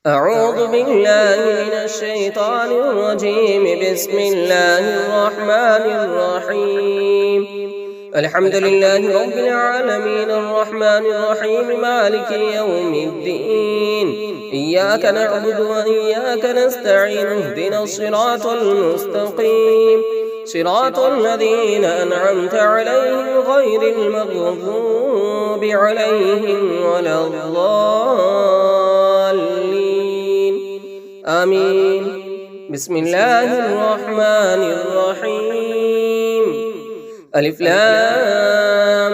أعوذ بالله من الشيطان الرجيم. بسم الله الرحمن الرحيم. الحمد لله رب العالمين الرحمن الرحيم مالك يوم الدين. إياك نعبد وإياك نستعين. اهدنا الصراط المستقيم صراط الذين أنعمت عليهم غير المغضوب عليهم ولا الضالين. آمين. بسم الله الرحمن الرحيم. ألف لام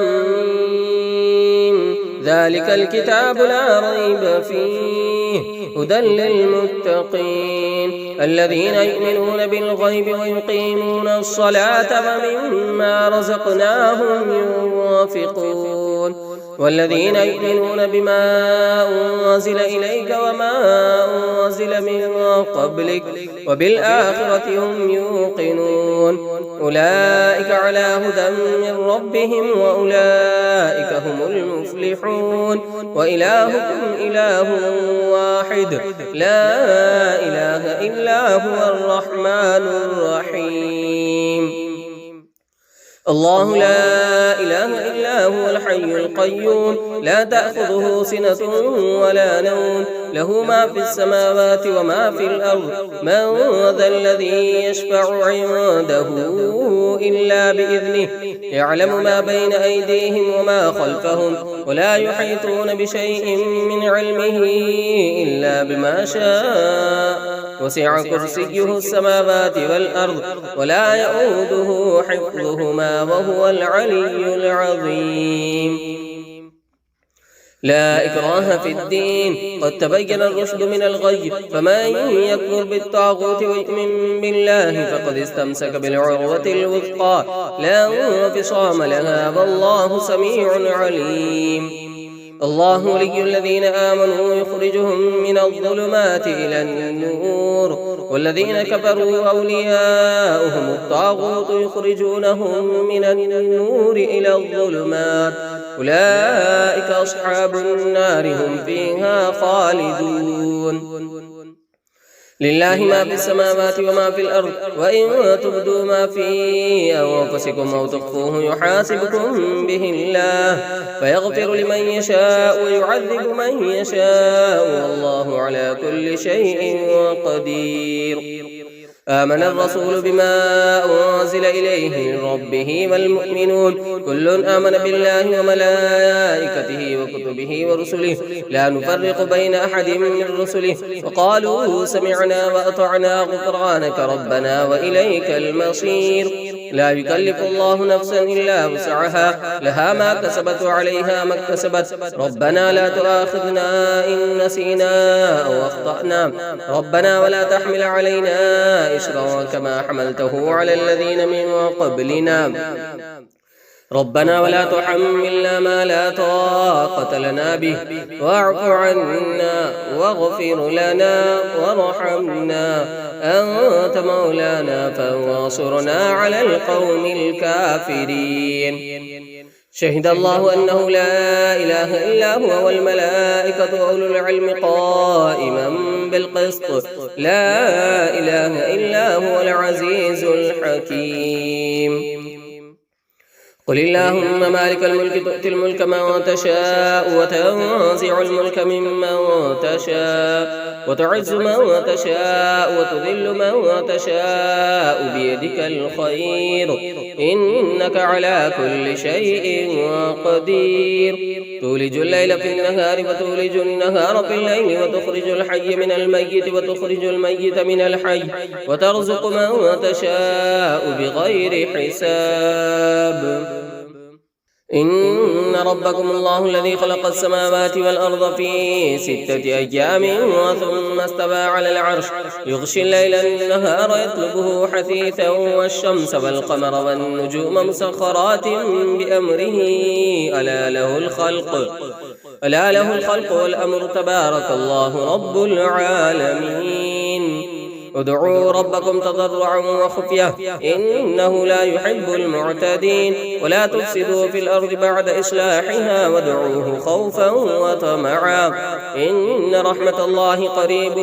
ميم. ذلك الكتاب لا ريب فيه هدى للمتقين الذين يؤمنون بالغيب ويقيمون الصلاة ومما رزقناهم ينفقون والذين يؤمنون بما أنزل إليك وما أنزل من قبلك وبالآخرة هم يوقنون أولئك على هدى من ربهم وأولئك هم المفلحون. وإلهكم إله واحد لا إله إلا هو الرحمن الرحيم. الله لا إله إلا هو الحي القيوم لا تأخذه سنة ولا نوم له ما في السماوات وما في الأرض. من ذا الذي يشفع عنده إلا بإذنه يعلم ما بين أيديهم وما خلفهم ولا يحيطون بشيء من علمه إلا بما شاء وسع كرسيه السماوات والأرض ولا يؤوده حفظهما وهو العلي العظيم. لا إكراه في الدين قد تبين الرشد من الغي فمن يكفر بالطاغوت ويؤمن بالله فقد استمسك بالعروة الوثقى لا انفصام لها والله سميع عليم. الله ولي الذين آمنوا يخرجهم من الظلمات إلى النور والذين كفروا أولياؤهم الطاغوت يخرجونهم من النور إلى الظلمات أولئك أصحاب النار هم فيها خالدون. لله ما في السماوات وما في الأرض وإن تبدوا ما في أنفسكم أو تخفوه يحاسبكم به الله فيغفر لمن يشاء ويعذب من يشاء والله على كل شيء قدير. آمن الرسول بما أنزل إليه من ربه والمؤمنون كل آمن بالله وملائكته وكتبه ورسله لا نفرق بين أحد من رسله وقالوا سمعنا وأطعنا غفرانك ربنا وإليك المصير. لا يكلف الله نفسا إلا وسعها لها ما كسبت وعليها ما اكتسبت ربنا لا تؤاخذنا إن نسينا أو أخطأنا ربنا ولا تحمل علينا إصرا كما حملته على الذين من قبلنا ربنا ولا تحملنا ما لا طاقة لنا به واعف عنا واغفر لنا وارحمنا أنت مولانا فانصرنا على القوم الكافرين. شهد الله أنه لا إله إلا هو والملائكة وأولو العلم قائما بالقسط لا إله إلا هو العزيز الحكيم. قل اللهم مالك الملك تؤتي الملك من تشاء وتنزع الملك ممن تشاء وتعز من تشاء وتذل من تشاء بيدك الخير إنك على كل شيء قدير. تولج الليل في النهار وتولج النهار في الليل وتخرج الحي من الميت وتخرج الميت من الحي وترزق من تشاء بغير حساب. إن ربكم الله الذي خلق السماوات والأرض في 6 أيام ثم استوى على العرش يغشي الليل النهار يطلبه حثيثا والشمس والقمر والنجوم مسخرات بأمره ألا له الخلق والأمر تبارك الله رب العالمين. ادعوا ربكم تضرعا وخفية إنه لا يحب المعتدين ولا تفسدوا في الأرض بعد إصلاحها وادعوه خوفا وطمعا إن رحمة الله قريب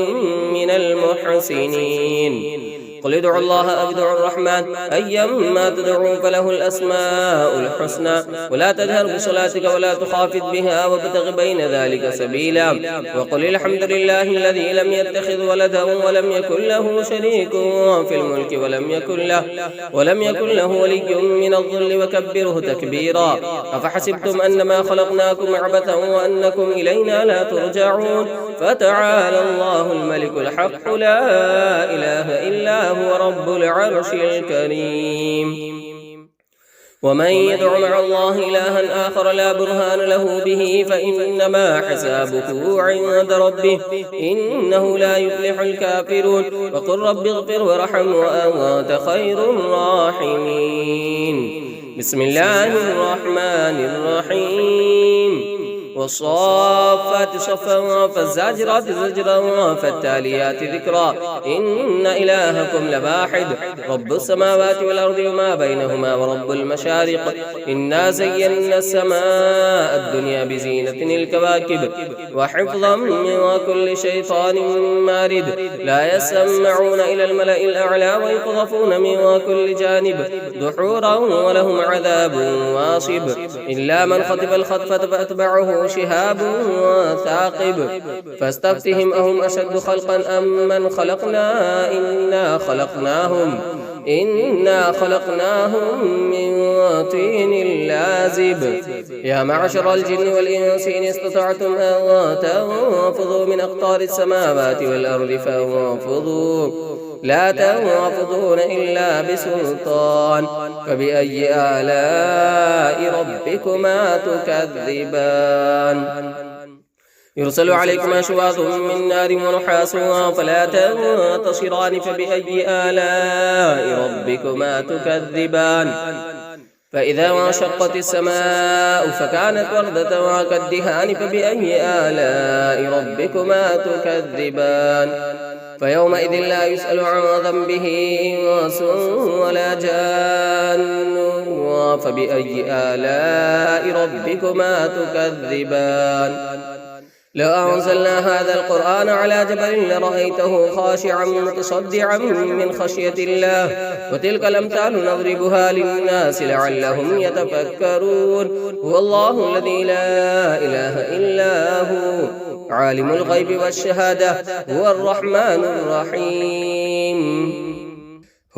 من المحسنين. قل ادعوا الله أو ادعوا الرحمن أيما تدعوا فله الأسماء الحسنى ولا تجهر بصلاتك ولا تخافت بها وابتغ بين ذلك سبيلا وقل الحمد لله الذي لم يتخذ ولدا ولم يكن له شريك في الملك ولم يكن له ولي من الظل وكبره تكبيرا. أفحسبتم أنما خلقناكم عبثا وأنكم إلينا لا ترجعون فتعالى الله الملك الحق لا إله إلا هو رب العرش الكريم. ومن يدع مع الله إلها آخر لا برهان له به فإنما حسابه عند ربه إنه لا يفلح الكافرون. وقل رب اغفر وارحم وأنت خير الراحمين. بسم الله الرحمن الرحيم. والصافات صفا فالزاجرات زجرا فالتاليات ذكرا إن إلهكم لواحد رب السماوات والأرض وما بينهما ورب المشارق إنا زينا السماء الدنيا بزينة الكواكب وحفظا من كل شيطان مارد لا يسمعون إلى الملأ الأعلى ويقذفون من كل جانب دحورا ولهم عذاب واصب إلا من خطف الخطفة فأتبعه شهاب ثاقب فاستفتهم أهم أشد خلقا أم من خلقنا إنا خلقناهم من طين لازب. يا معشر الجن والإنس إن استطعتم أن تنفذوا من أقطار السماوات والأرض فانفذوا لا تنفذون إلا بسلطان فبأي آلاء ربكما تكذبان. يرسل عليكما شواظ من نار ونحاس فلا تنتصران فبأي آلاء ربكما تكذبان. فإذا انشقت السماء فكانت وردة كالدهان فبأي آلاء ربكما تكذبان. فيومئذ لا يسأل عن ذنبه إنس ولا جان فبأي آلاء ربكما تكذبان. لو أنزلنا هذا القرآن على جبل لرأيته خاشعا متصدعا من خشية الله وتلك الأمثال نضربها للناس لعلهم يتفكرون. هو الله الذي لا إله إلا هو عالم الغيب والشهادة هو الرحمن الرحيم.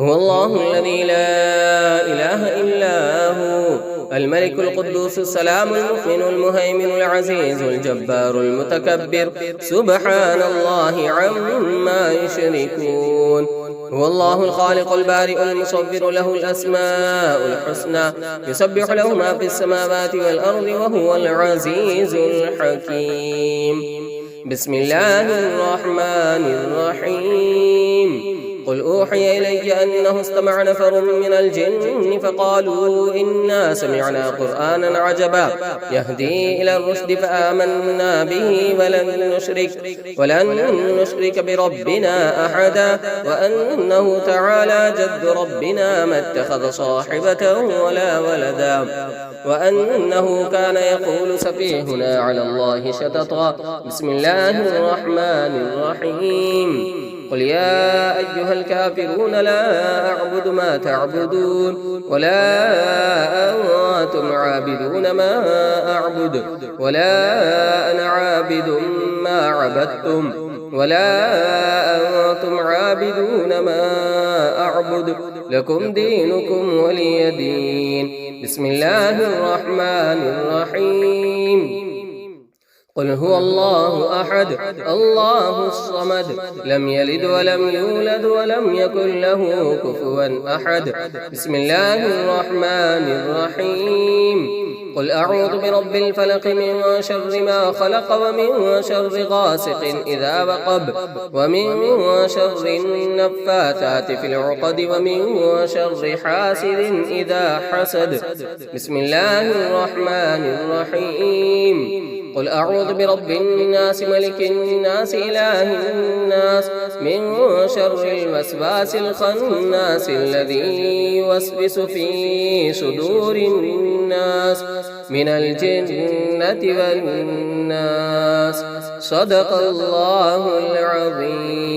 هو الله الذي لا إله إلا هو الملك القدوس السلام المؤمن المهيمن العزيز الجبار المتكبر سبحان الله عما يشركون. هو الله الخالق البارئ المصور له الأسماء الحسنى يسبح له ما في السماوات والأرض وهو العزيز الحكيم. بسم الله الرحمن الرحيم. قل أوحي إلي أنه استمع نفر من الجن فقالوا إنا سمعنا قرآنا عجبا يهدي إلى الرشد فآمنا به ولن نشرك بربنا أحدا وأنه تعالى جد ربنا ما اتخذ صاحبة ولا ولدا وأنه كان يقول سفيهنا على الله شططا. بسم الله الرحمن الرحيم. قل يا أيها الكافرون لا أعبد ما تعبدون ولا أنتم عابدون ما أعبد ولا أنا عابد ما عبدتم ولا أنتم عابدون ما أعبد لكم دينكم ولي دين. بسم الله الرحمن الرحيم. قل هو الله أحد الله الصمد لم يلد ولم يولد ولم يكن له كفوا أحد. بسم الله الرحمن الرحيم. قل أعوذ برب الفلق من شر ما خلق ومن شر غاسق إذا وقب ومن شر النفاثات في العقد ومن شر حاسد إذا حسد. بسم الله الرحمن الرحيم. قل أعوذ برب الناس ملك الناس إله الناس من شر الوسواس الخناس الذي يوسوس في صدور الناس من الجنة والناس. صدق الله العظيم.